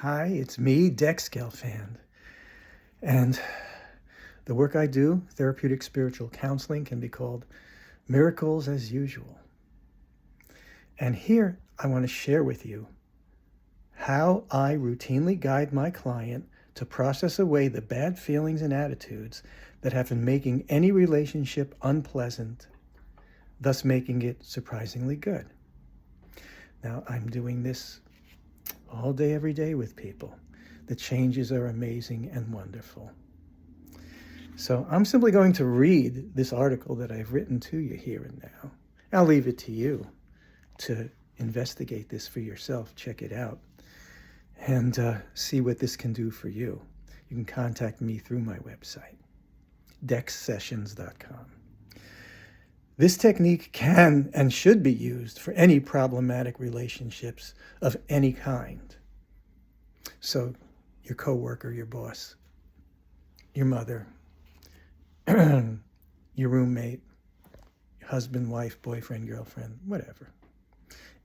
Hi, it's me, Dex Gelfand. And the work I do, therapeutic spiritual counseling, can be called Miracles as Usual. And here I want to share with you how I routinely guide my client to process away the bad feelings and attitudes that have been making any relationship unpleasant, thus making it surprisingly good. Now, I'm doing this all day, every day with people. The changes are amazing and wonderful. So I'm simply going to read this article that I've written to you here and now. I'll leave it to you to investigate this for yourself, check it out, and see what this can do for you. You can contact me through my website, dexsessions.com. This technique can and should be used for any problematic relationships of any kind. So your coworker, your boss, your mother, your roommate, your husband, wife, boyfriend, girlfriend, whatever.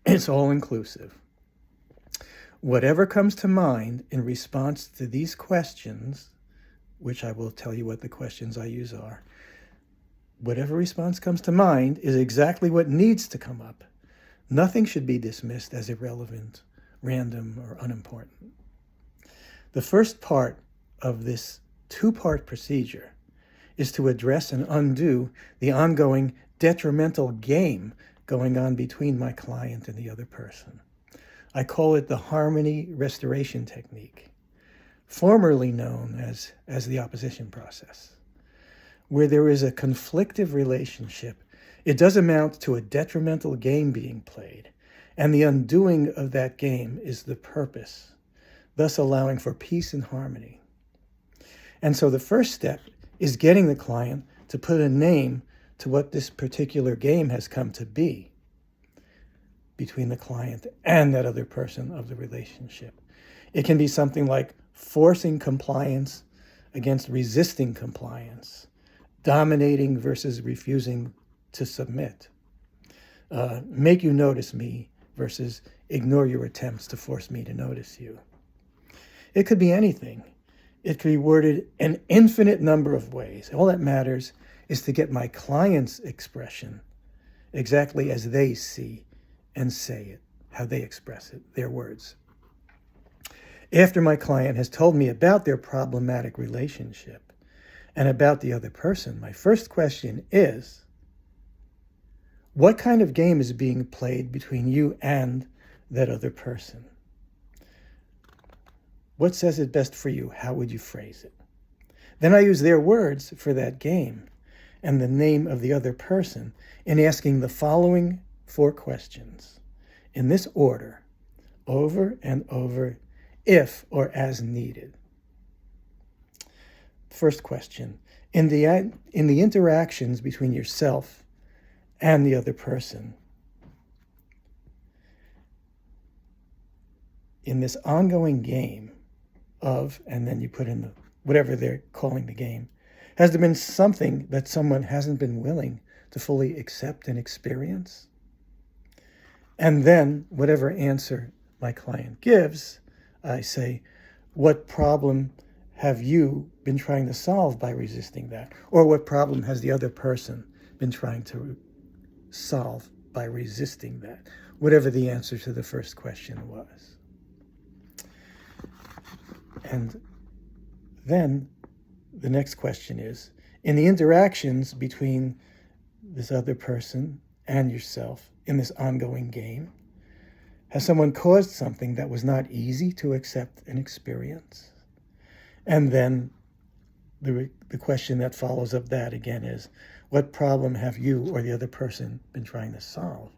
It's all inclusive. Whatever comes to mind in response to these questions, which I will tell you what the questions I use are, whatever response comes to mind is exactly what needs to come up. Nothing should be dismissed as irrelevant, random, or unimportant. The first part of this two-part procedure is to address and undo the ongoing detrimental game going on between my client and the other person. I call it the harmony restoration technique, formerly known as the opposition process. Where there is a conflictive relationship, it does amount to a detrimental game being played, and the undoing of that game is the purpose, thus allowing for peace and harmony. And so the first step is getting the client to put a name to what this particular game has come to be between the client and that other person of the relationship. It can be something like forcing compliance against resisting compliance, dominating versus refusing to submit, make you notice me versus ignore your attempts to force me to notice you. It could be anything. It could be worded an infinite number of ways. All that matters is to get my client's expression exactly as they see and say it, how they express it, their words. After my client has told me about their problematic relationship and about the other person, my first question is, what kind of game is being played between you and that other person? What says it best for you? How would you phrase it? Then I use their words for that game and the name of the other person in asking the following 4 questions in this order, over and over, if or as needed. First question, in the interactions between yourself and the other person, in this ongoing game of, and then you put in the whatever they're calling the game, has there been something that someone hasn't been willing to fully accept and experience? And then whatever answer my client gives, I say, what problem have you been trying to solve by resisting that? Or what problem has the other person been trying to solve by resisting that? Whatever the answer to the first question was. And then the next question is, in the interactions between this other person and yourself in this ongoing game, has someone caused something that was not easy to accept and experience? And then the question that follows up that again is, what problem have you or the other person been trying to solve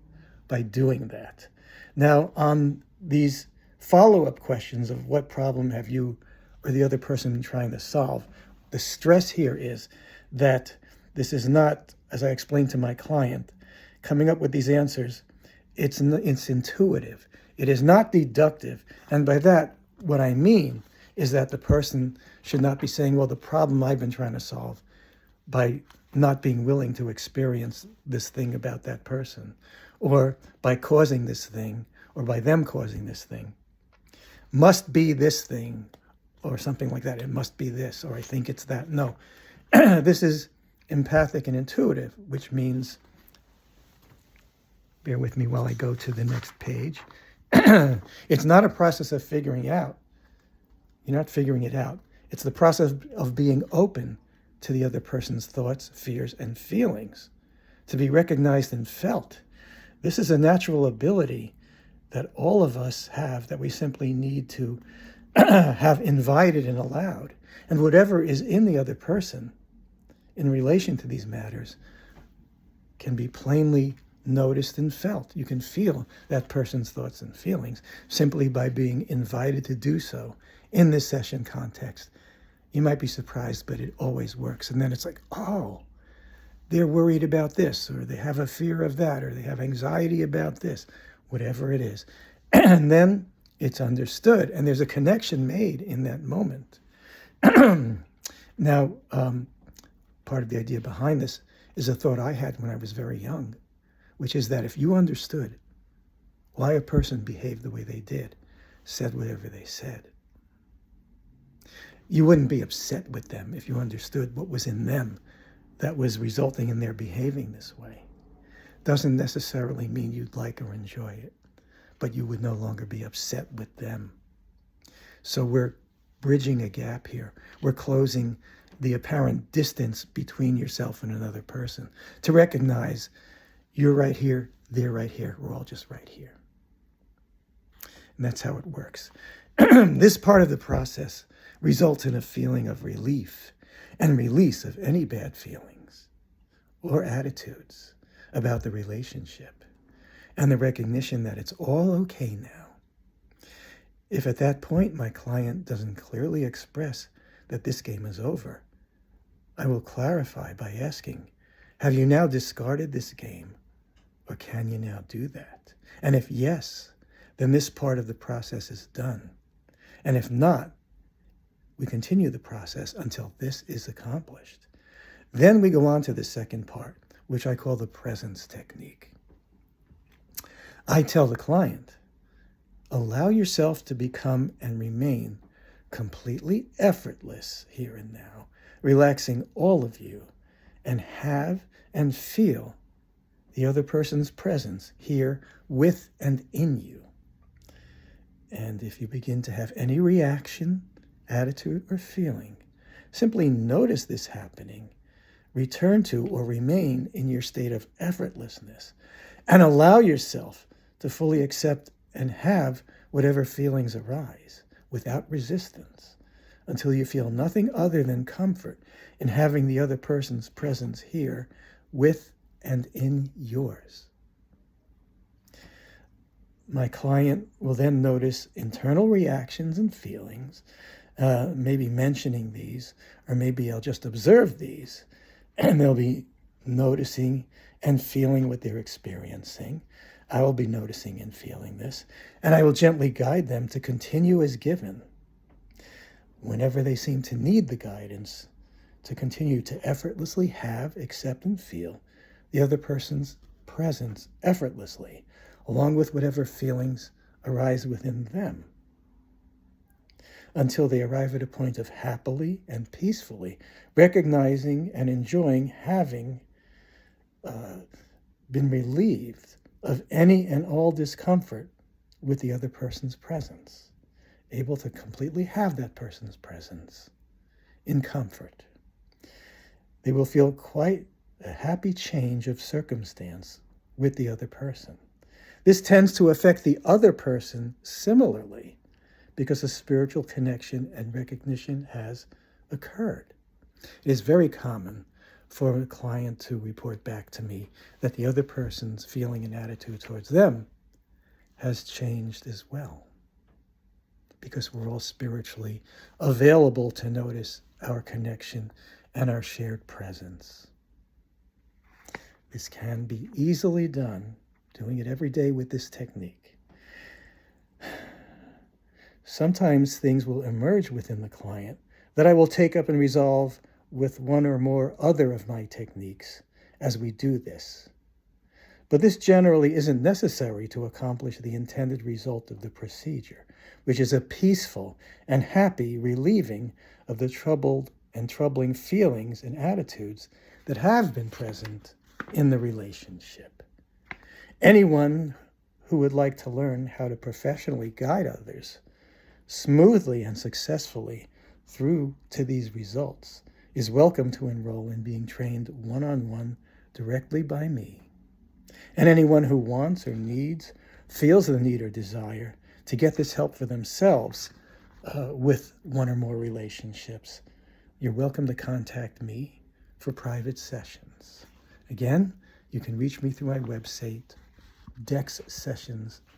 by doing that? Now, on these follow-up questions of what problem have you or the other person been trying to solve, the stress here is that this is not, as I explained to my client, coming up with these answers, it's intuitive. It is not deductive. And by that, what I mean is that the person should not be saying, well, the problem I've been trying to solve by not being willing to experience this thing about that person, or by causing this thing, or by them causing this thing. must be this thing or something like that. It must be this, or I think it's that. No, this is empathic and intuitive, which means, bear with me while I go to the next page. It's not a process of figuring out. You're not figuring it out. It's the process of being open to the other person's thoughts, fears, and feelings, to be recognized and felt. This is a natural ability that all of us have, that we simply need to have invited and allowed. And whatever is in the other person in relation to these matters can be plainly noticed and felt. You can feel that person's thoughts and feelings simply by being invited to do so in this session context. You might be surprised, but it always works. And then it's like, oh, they're worried about this, or they have a fear of that, or they have anxiety about this, whatever it is. And then it's understood, and there's a connection made in that moment. Now, part of the idea behind this is a thought I had when I was very young, which is that if you understood why a person behaved the way they did, said whatever they said, you wouldn't be upset with them if you understood what was in them that was resulting in their behaving this way. Doesn't necessarily mean you'd like or enjoy it, but you would no longer be upset with them. So we're bridging a gap here. We're closing the apparent distance between yourself and another person to recognize you're right here, they're right here, we're all just right here. And that's how it works. This part of the process results in a feeling of relief and release of any bad feelings or attitudes about the relationship, and the recognition that it's all okay now. If at that point my client doesn't clearly express that this game is over, I will clarify by asking, have you now discarded this game, or can you now do that? And if yes, then this part of the process is done. And if not, we continue the process until this is accomplished. Then we go on to the second part, which I call the presence technique. I tell the client, allow yourself to become and remain completely effortless here and now, relaxing all of you, and have and feel the other person's presence here with and in you. And if you begin to have any reaction, attitude, or feeling, simply notice this happening, return to or remain in your state of effortlessness, and allow yourself to fully accept and have whatever feelings arise without resistance until you feel nothing other than comfort in having the other person's presence here with and in yours. My client will then notice internal reactions and feelings, maybe mentioning these, or maybe I'll just observe these, and they'll be noticing and feeling what they're experiencing. I will be noticing and feeling this, and I will gently guide them to continue as given. Whenever they seem to need the guidance, to continue to effortlessly have, accept, and feel the other person's presence effortlessly, along with whatever feelings arise within them, until they arrive at a point of happily and peacefully recognizing and enjoying having been relieved of any and all discomfort with the other person's presence, able to completely have that person's presence in comfort. They will feel quite a happy change of circumstance with the other person. This tends to affect the other person similarly because a spiritual connection and recognition has occurred. It is very common for a client to report back to me that the other person's feeling and attitude towards them has changed as well, because we're all spiritually available to notice our connection and our shared presence. This can be easily done, doing it every day with this technique. Sometimes things will emerge within the client that I will take up and resolve with one or more other of my techniques as we do this. But this generally isn't necessary to accomplish the intended result of the procedure, which is a peaceful and happy relieving of the troubled and troubling feelings and attitudes that have been present in the relationship. Anyone who would like to learn how to professionally guide others smoothly and successfully through to these results is welcome to enroll in being trained one-on-one directly by me. And anyone who wants or needs, feels the need or desire to get this help for themselves with one or more relationships, you're welcome to contact me for private sessions. Again, you can reach me through my website, dexsessions.com.